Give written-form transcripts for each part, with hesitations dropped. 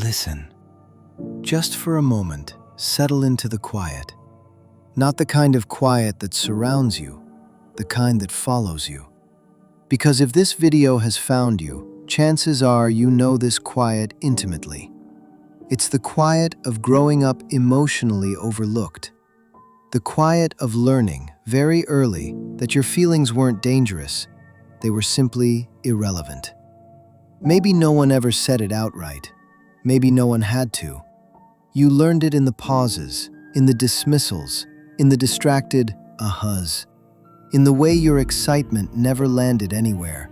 listen. Just for a moment, settle into the quiet. Not the kind of quiet that surrounds you, the kind that follows you. Because if this video has found you, chances are you know this quiet intimately. It's the quiet of growing up emotionally overlooked. The quiet of learning very early that your feelings weren't dangerous, they were simply irrelevant. Maybe no one ever said it outright. Maybe no one had to. You learned it in the pauses, in the dismissals, in the distracted ahas, in the way your excitement never landed anywhere,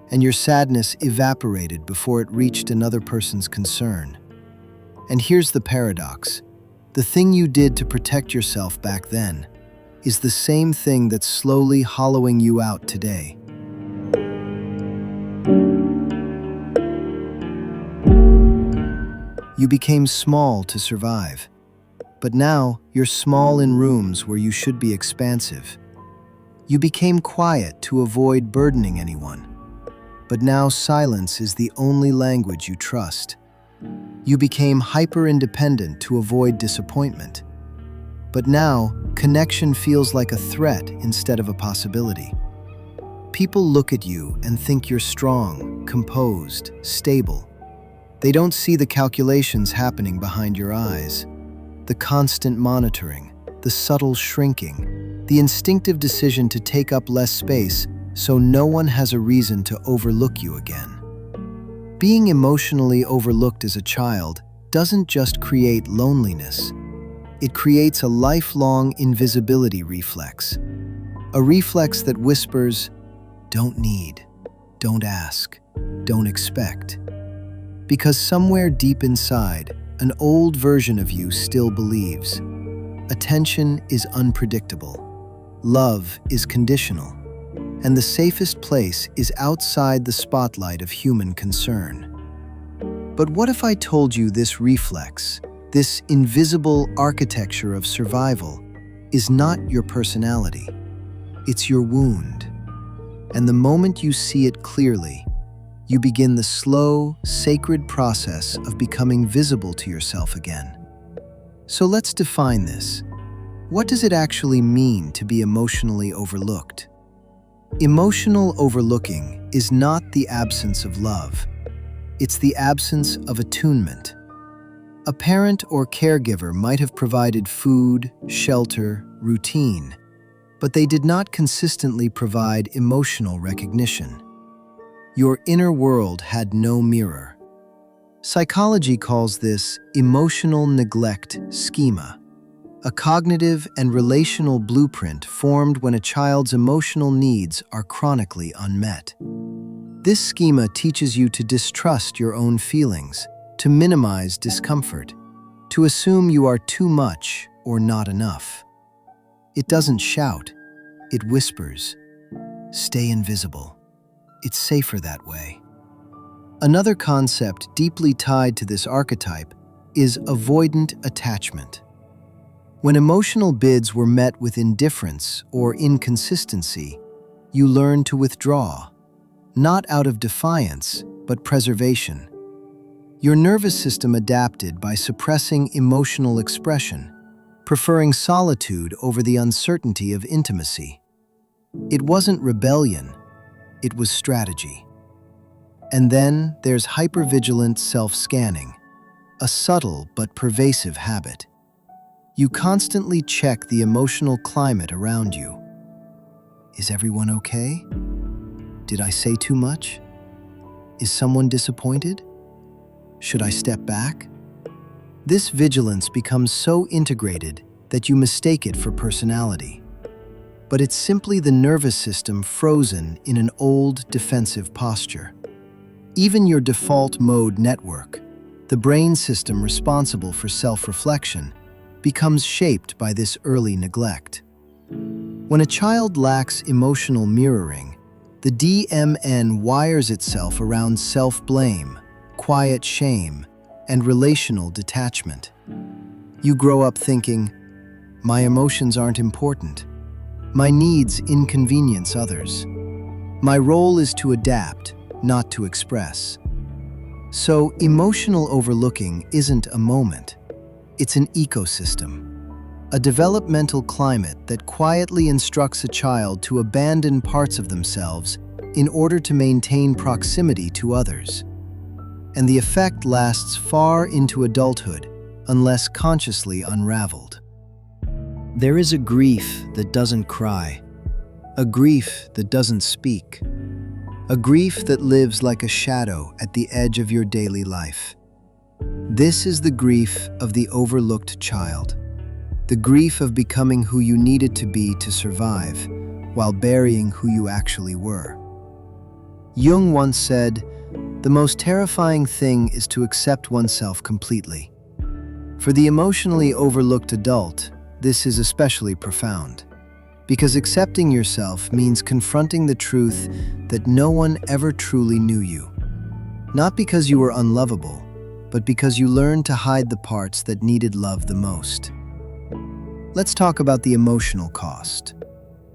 and your sadness evaporated before it reached another person's concern. And here's the paradox. The thing you did to protect yourself back then is the same thing that's slowly hollowing you out today. You became small to survive, but now you're small in rooms where you should be expansive. You became quiet to avoid burdening anyone, but now silence is the only language you trust. You became hyper-independent to avoid disappointment, but now connection feels like a threat instead of a possibility. People look at you and think you're strong, composed, stable. They don't see the calculations happening behind your eyes, the constant monitoring, the subtle shrinking, the instinctive decision to take up less space so no one has a reason to overlook you again. Being emotionally overlooked as a child doesn't just create loneliness. It creates a lifelong invisibility reflex. A reflex that whispers, don't need, don't ask, don't expect. Because somewhere deep inside, an old version of you still believes. Attention is unpredictable. Love is conditional. And the safest place is outside the spotlight of human concern. But what if I told you this reflex, this invisible architecture of survival, is not your personality? It's your wound. And the moment you see it clearly, you begin the slow, sacred process of becoming visible to yourself again. So let's define this. What does it actually mean to be emotionally overlooked? Emotional overlooking is not the absence of love. It's the absence of attunement. A parent or caregiver might have provided food, shelter, routine, but they did not consistently provide emotional recognition. Your inner world had no mirror. Psychology calls this emotional neglect schema, a cognitive and relational blueprint formed when a child's emotional needs are chronically unmet. This schema teaches you to distrust your own feelings, to minimize discomfort, to assume you are too much or not enough. It doesn't shout, it whispers. Stay invisible. It's safer that way. Another concept deeply tied to this archetype is avoidant attachment. When emotional bids were met with indifference or inconsistency, you learn to withdraw, not out of defiance, but preservation. Your nervous system adapted by suppressing emotional expression, preferring solitude over the uncertainty of intimacy. It wasn't rebellion, it was strategy. And then there's hypervigilant self-scanning, a subtle but pervasive habit. You constantly check the emotional climate around you. Is everyone okay? Did I say too much? Is someone disappointed? Should I step back? This vigilance becomes so integrated that you mistake it for personality. But it's simply the nervous system frozen in an old defensive posture. Even your default mode network, the brain system responsible for self-reflection, becomes shaped by this early neglect. When a child lacks emotional mirroring, the DMN wires itself around self-blame, quiet shame, and relational detachment. You grow up thinking, my emotions aren't important. My needs inconvenience others. My role is to adapt, not to express. So, emotional overlooking isn't a moment. It's an ecosystem. A developmental climate that quietly instructs a child to abandon parts of themselves in order to maintain proximity to others. And the effect lasts far into adulthood unless consciously unraveled. There is a grief that doesn't cry, a grief that doesn't speak, a grief that lives like a shadow at the edge of your daily life. This is the grief of the overlooked child, the grief of becoming who you needed to be to survive, while burying who you actually were. Jung once said, "The most terrifying thing is to accept oneself completely." For the emotionally overlooked adult, this is especially profound, because accepting yourself means confronting the truth that no one ever truly knew you. Not because you were unlovable, but because you learned to hide the parts that needed love the most. Let's talk about the emotional cost.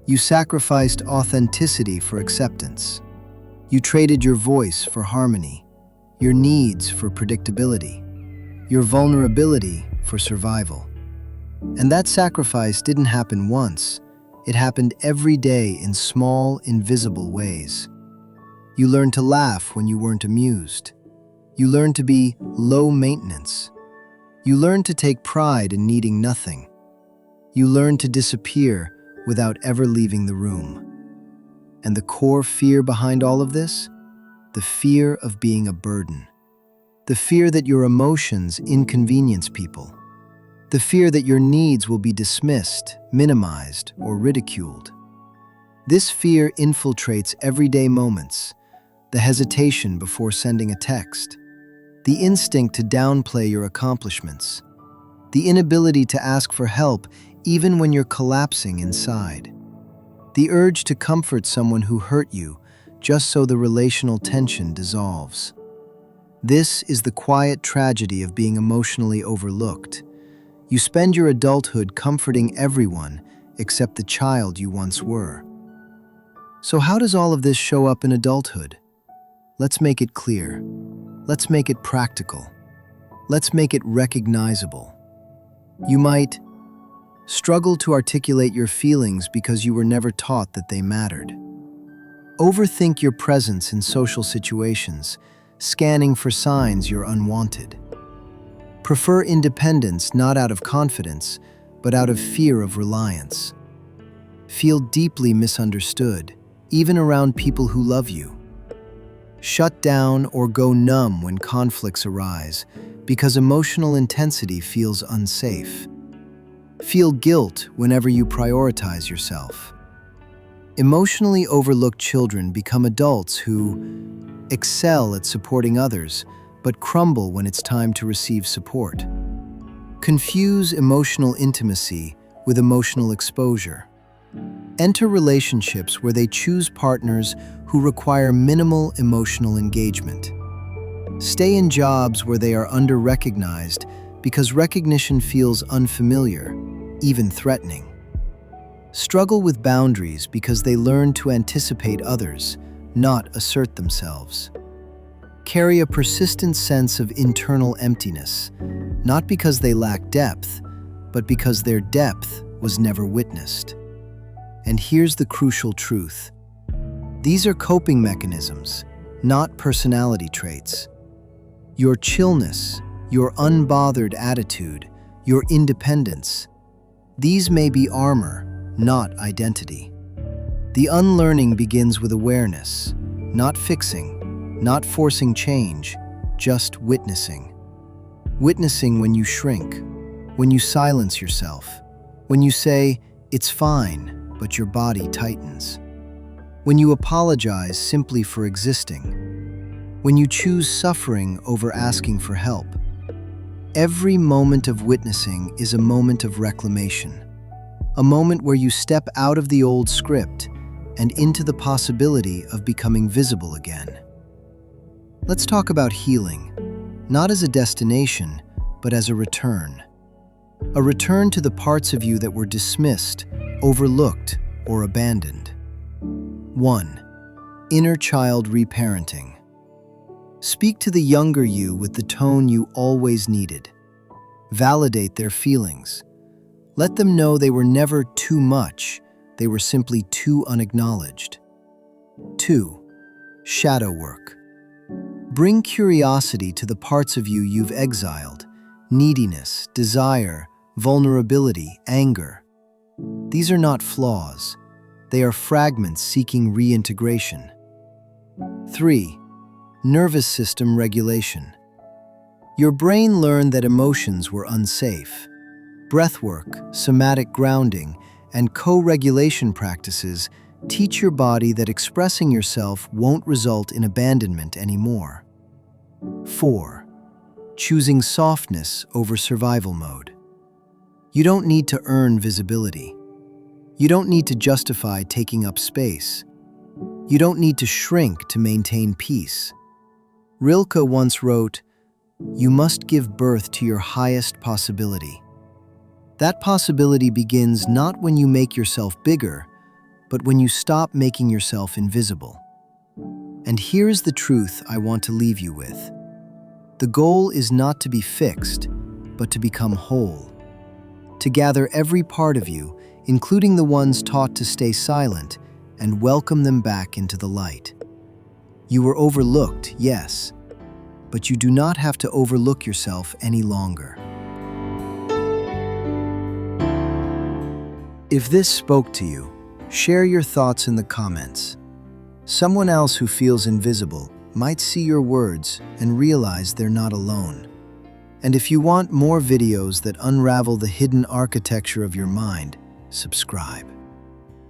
You sacrificed authenticity for acceptance. You traded your voice for harmony, your needs for predictability, your vulnerability for survival. And that sacrifice didn't happen once. It happened every day in small, invisible ways. You learned to laugh when you weren't amused. You learned to be low maintenance. You learned to take pride in needing nothing. You learned to disappear without ever leaving the room. And the core fear behind all of this? The fear of being a burden. The fear that your emotions inconvenience people. The fear that your needs will be dismissed, minimized, or ridiculed. This fear infiltrates everyday moments, the hesitation before sending a text, the instinct to downplay your accomplishments, the inability to ask for help even when you're collapsing inside, the urge to comfort someone who hurt you just so the relational tension dissolves. This is the quiet tragedy of being emotionally overlooked. You spend your adulthood comforting everyone except the child you once were. So how does all of this show up in adulthood? Let's make it clear. Let's make it practical. Let's make it recognizable. You might struggle to articulate your feelings because you were never taught that they mattered. Overthink your presence in social situations, scanning for signs you're unwanted. Prefer independence not out of confidence, but out of fear of reliance. Feel deeply misunderstood, even around people who love you. Shut down or go numb when conflicts arise, because emotional intensity feels unsafe. Feel guilt whenever you prioritize yourself. Emotionally overlooked children become adults who excel at supporting others, but crumble when it's time to receive support. Confuse emotional intimacy with emotional exposure. Enter relationships where they choose partners who require minimal emotional engagement. Stay in jobs where they are under-recognized because recognition feels unfamiliar, even threatening. Struggle with boundaries because they learn to anticipate others, not assert themselves. Carry a persistent sense of internal emptiness, not because they lack depth, but because their depth was never witnessed. And here's the crucial truth. These are coping mechanisms, not personality traits. Your chillness, your unbothered attitude, your independence, these may be armor, not identity. The unlearning begins with awareness, not fixing, not forcing change, just witnessing. Witnessing when you shrink, when you silence yourself, when you say, "It's fine," but your body tightens. When you apologize simply for existing. When you choose suffering over asking for help. Every moment of witnessing is a moment of reclamation. A moment where you step out of the old script and into the possibility of becoming visible again. Let's talk about healing, not as a destination, but as a return. A return to the parts of you that were dismissed, overlooked, or abandoned. 1. Inner child reparenting. Speak to the younger you with the tone you always needed. Validate their feelings. Let them know they were never too much, they were simply too unacknowledged. 2. Shadow work. Bring curiosity to the parts of you you've exiled: neediness, desire, vulnerability, anger. These are not flaws. They are fragments seeking reintegration. 3. Nervous system regulation. Your brain learned that emotions were unsafe. Breathwork, somatic grounding, and co-regulation practices teach your body that expressing yourself won't result in abandonment anymore. 4. Choosing softness over survival mode. You don't need to earn visibility. You don't need to justify taking up space. You don't need to shrink to maintain peace. Rilke once wrote, "You must give birth to your highest possibility." That possibility begins not when you make yourself bigger, but when you stop making yourself invisible. And here's the truth I want to leave you with. The goal is not to be fixed, but to become whole. To gather every part of you, including the ones taught to stay silent, and welcome them back into the light. You were overlooked, yes, but you do not have to overlook yourself any longer. If this spoke to you, share your thoughts in the comments. Someone else who feels invisible might see your words and realize they're not alone. And if you want more videos that unravel the hidden architecture of your mind, subscribe.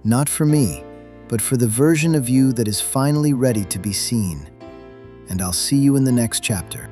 Not for me, but for the version of you that is finally ready to be seen. And I'll see you in the next chapter.